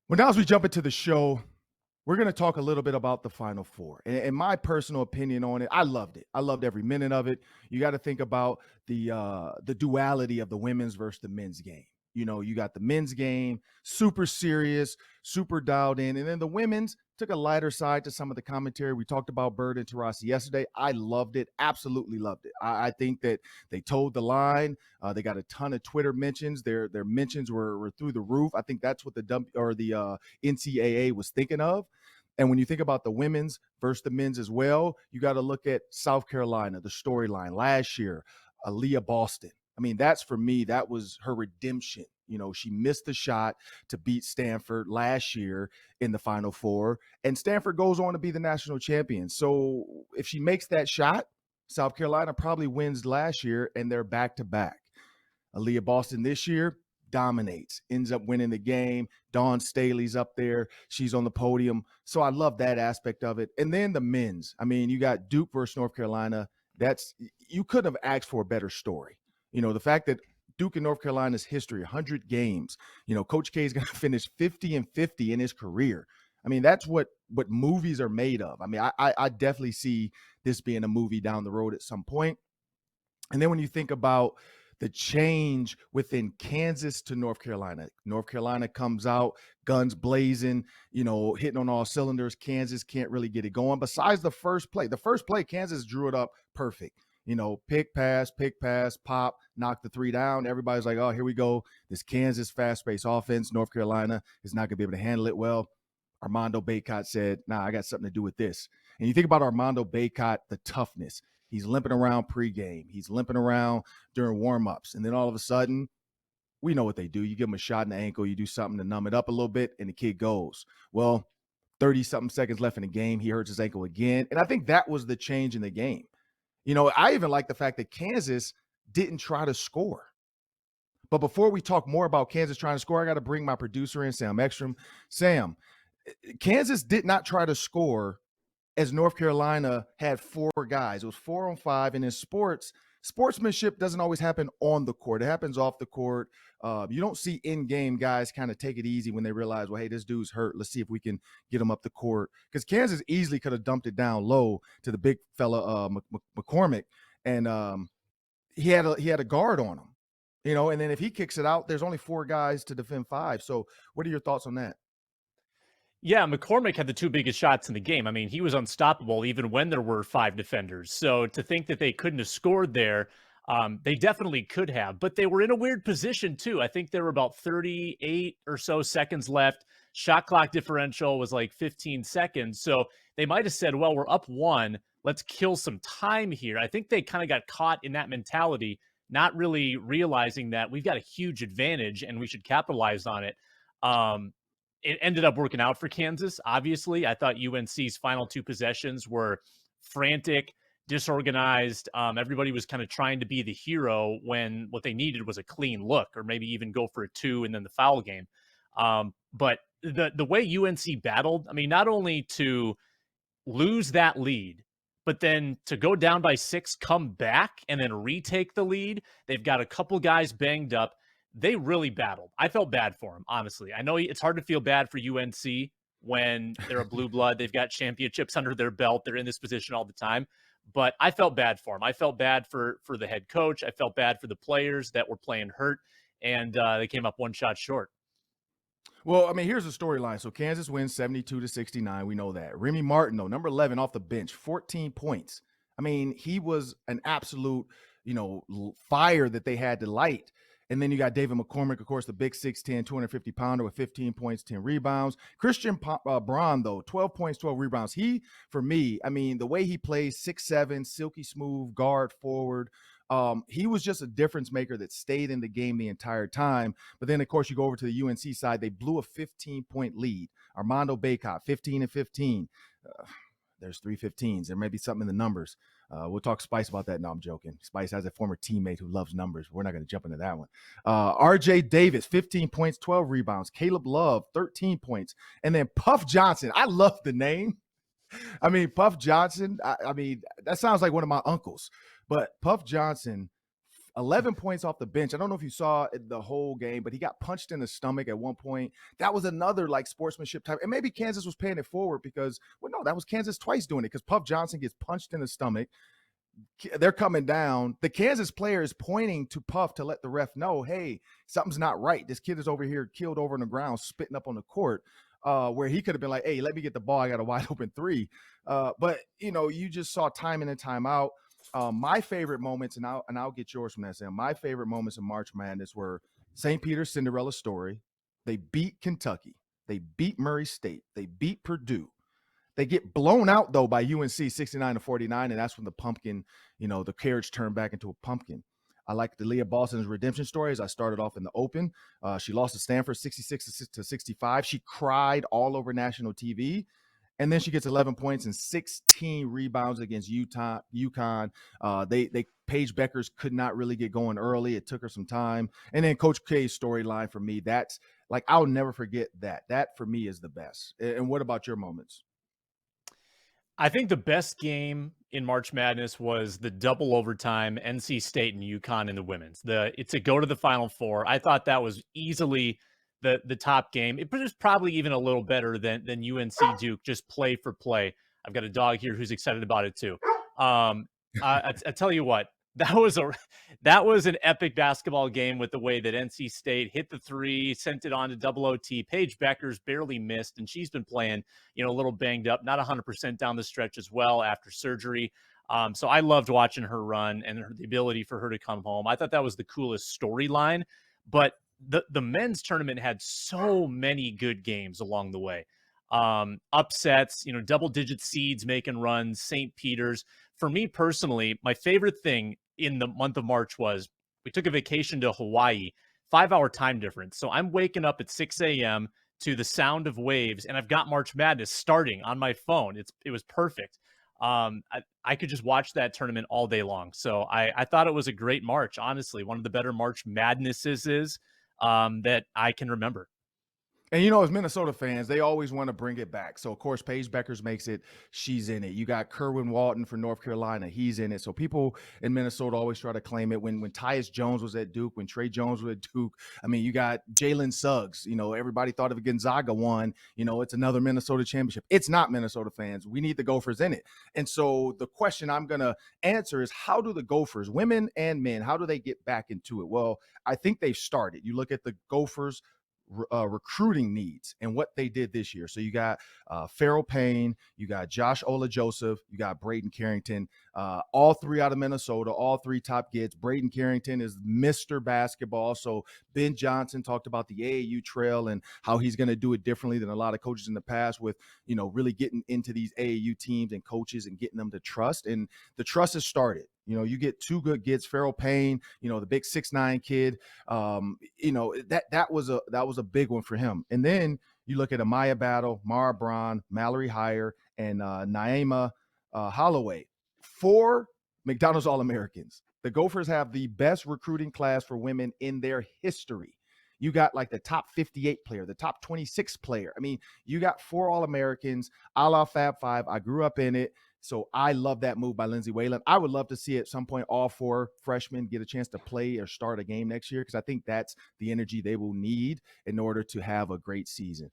Well, now as we jump into the show, we're going to talk a little bit about the Final Four. And my personal opinion on it, I loved it. I loved every minute of it. You got to think about the duality of the women's versus the men's game. You know, you got the men's game, super serious, super dialed in. And then the women's took a lighter side to some of the commentary. We talked about Bird and Taurasi yesterday. I loved it. Absolutely loved it. I think that they toed the line. They got a ton of Twitter mentions. Their mentions were through the roof. I think that's what the NCAA was thinking of. And when you think about the women's versus the men's as well, you got to look at South Carolina, the storyline last year, Aaliyah Boston. I mean, that's for me, that was her redemption. You know, she missed the shot to beat Stanford last year in the Final Four, and Stanford goes on to be the national champion. So if she makes that shot, South Carolina probably wins last year, and they're back to back. Aaliyah Boston this year dominates, ends up winning the game. Dawn Staley's up there. She's on the podium. So I love that aspect of it. And then the men's. I mean, you got Duke versus North Carolina. You couldn't have asked for a better story. You know, the fact that Duke and North Carolina's history, 100 games. You know, Coach K is going to finish 50-50 in his career. I mean, that's what movies are made of. I mean, I definitely see this being a movie down the road at some point. And then when you think about the change within Kansas to North Carolina comes out, guns blazing, you know, hitting on all cylinders. Kansas can't really get it going. Besides the first play, Kansas drew it up perfect. You know, pick, pass, pop, knock the three down. Everybody's like, oh, here we go. This Kansas fast-paced offense. North Carolina is not going to be able to handle it well. Armando Bacot said, nah, I got something to do with this. And you think about Armando Bacot, the toughness. He's limping around pregame. He's limping around during warmups. And then all of a sudden, we know what they do. You give him a shot in the ankle, you do something to numb it up a little bit, and the kid goes. Well, 30-something seconds left in the game, he hurts his ankle again. And I think that was the change in the game. You know, I even like the fact that Kansas didn't try to score. But before we talk more about Kansas trying to score, I got to bring my producer in, Sam Ekstrom. Sam, Kansas did not try to score as North Carolina had four guys. It was 4-on-5. And in sportsmanship doesn't always happen on the court. It happens off the court. You don't see in-game guys kind of take it easy when they realize, well, hey, this dude's hurt. Let's see if we can get him up the court. Because Kansas easily could have dumped it down low to the big fella, McCormick. And he had a guard on him. You know, and then if he kicks it out, there's only four guys to defend five. So what are your thoughts on that? Yeah, McCormick had the two biggest shots in the game. I mean, he was unstoppable even when there were five defenders. So to think that they couldn't have scored there, they definitely could have. But they were in a weird position, too. I think there were about 38 or so seconds left. Shot clock differential was like 15 seconds. So they might have said, well, we're up one. Let's kill some time here. I think they kind of got caught in that mentality, not really realizing that we've got a huge advantage and we should capitalize on it. It ended up working out for Kansas. Obviously, I thought UNC's final two possessions were frantic, disorganized. Everybody was kind of trying to be the hero when what they needed was a clean look, or maybe even go for a two and then the foul game. But the way UNC battled, I mean, not only to lose that lead, but then to go down by six, come back and then retake the lead. They've got a couple guys banged up. They really battled. I felt bad for them, honestly. I know it's hard to feel bad for UNC when they're a blue blood. They've got championships under their belt. They're in this position all the time. But I felt bad for them. I felt bad for the head coach. I felt bad for the players that were playing hurt, and they came up one shot short. Well, I mean, here's the storyline. So Kansas wins 72-69. We know that. Remy Martin, though, number 11 off the bench, 14 points. I mean, he was an absolute, fire that they had to light. And then you got David McCormick, of course, the big 6'10", 250-pounder with 15 points, 10 rebounds. Christian Braun, though, 12 points, 12 rebounds. He, for me, I mean, the way he plays, 6'7", silky smooth, guard forward. He was just a difference maker that stayed in the game the entire time. But then, of course, you go over to the UNC side. They blew a 15-point lead. Armando Bacot, 15-15. There's 3 15s. There may be something in the numbers. We'll talk Spice about that. No, I'm joking. Spice has a former teammate who loves numbers. We're not going to jump into that one. RJ Davis, 15 points, 12 rebounds. Caleb Love, 13 points. And then Puff Johnson. I love the name. I mean, Puff Johnson, I mean, that sounds like one of my uncles. But Puff Johnson, 11 points off the bench. I don't know if you saw the whole game, but he got punched in the stomach at one point. That was another like sportsmanship type. And maybe Kansas was paying it forward because, well, no, that was Kansas twice doing it because Puff Johnson gets punched in the stomach. They're coming down. The Kansas player is pointing to Puff to let the ref know, hey, something's not right. This kid is over here killed over on the ground, spitting up on the court. Where he could have been like, hey, let me get the ball. I got a wide open three. But you just saw time in and time out. My favorite moments, and I'll get yours from that, Sam. My favorite moments in March Madness were St. Peter's Cinderella story. They beat Kentucky. They beat Murray State. They beat Purdue. They get blown out though by UNC 69-49, and that's when the pumpkin, the carriage turned back into a pumpkin. I like the Leah Boston's redemption story. As I started off in the open, she lost to Stanford 66-65. She cried all over national TV. And then she gets 11 points and 16 rebounds against UConn. Paige Beckers could not really get going early. It took her some time. And then Coach K's storyline for me, that's like, I'll never forget that. That for me is the best. And what about your moments? I think the best game in March Madness was the double overtime NC State and UConn in the women's. It's a go to the Final Four. I thought that was easily the top game. It was probably even a little better than UNC Duke, just play for play. I've got a dog here who's excited about it too. I tell you what, that was an epic basketball game with the way that NC State hit the three, sent it on to double OT. Paige Beckers barely missed, and she's been playing, a little banged up, not 100% down the stretch as well after surgery. So I loved watching her run and the ability for her to come home. I thought that was the coolest storyline. But the men's tournament had so many good games along the way. Upsets, double-digit seeds making runs, St. Peter's. For me personally, my favorite thing in the month of March was we took a vacation to Hawaii, 5-hour time difference. So I'm waking up at 6 a.m. to the sound of waves, and I've got March Madness starting on my phone. It was perfect. I could just watch that tournament all day long. So I thought it was a great March, honestly. One of the better March Madnesses that I can remember. And as Minnesota fans, they always want to bring it back. So of course, Paige Beckers makes it. She's in it. You got Kerwin Walton for North Carolina. He's in it. So people in Minnesota always try to claim it. When Tyus Jones was at Duke, when Trey Jones was at Duke, I mean, you got Jalen Suggs. Everybody thought if Gonzaga won, it's another Minnesota championship. It's not, Minnesota fans. We need the Gophers in it. And so the question I'm going to answer is, how do the Gophers, women and men, how do they get back into it? Well, I think they've started. You look at the Gophers recruiting needs and what they did this year. So you got Farrell Payne, you got Josh Ola Joseph, you got Braden Carrington, all three out of Minnesota, all three top kids. Braden Carrington is Mr. Basketball. So Ben Johnson talked about the AAU trail and how he's going to do it differently than a lot of coaches in the past with, really getting into these AAU teams and coaches and getting them to trust. And the trust has started. You get two good kids, Farrell Payne, the big 6'9" kid. That was a big one for him. And then you look at Amaya Battle, Mara Braun, Mallory Heyer, and Naima Holloway. 4 McDonald's All-Americans. The Gophers have the best recruiting class for women in their history. You got like the top 58 player, the top 26 player. I mean, you got 4 All-Americans, a la Fab Five. I grew up in it. So I love that move by Lindsay Whalen. I would love to see at some point all 4 freshmen get a chance to play or start a game next year because I think that's the energy they will need in order to have a great season.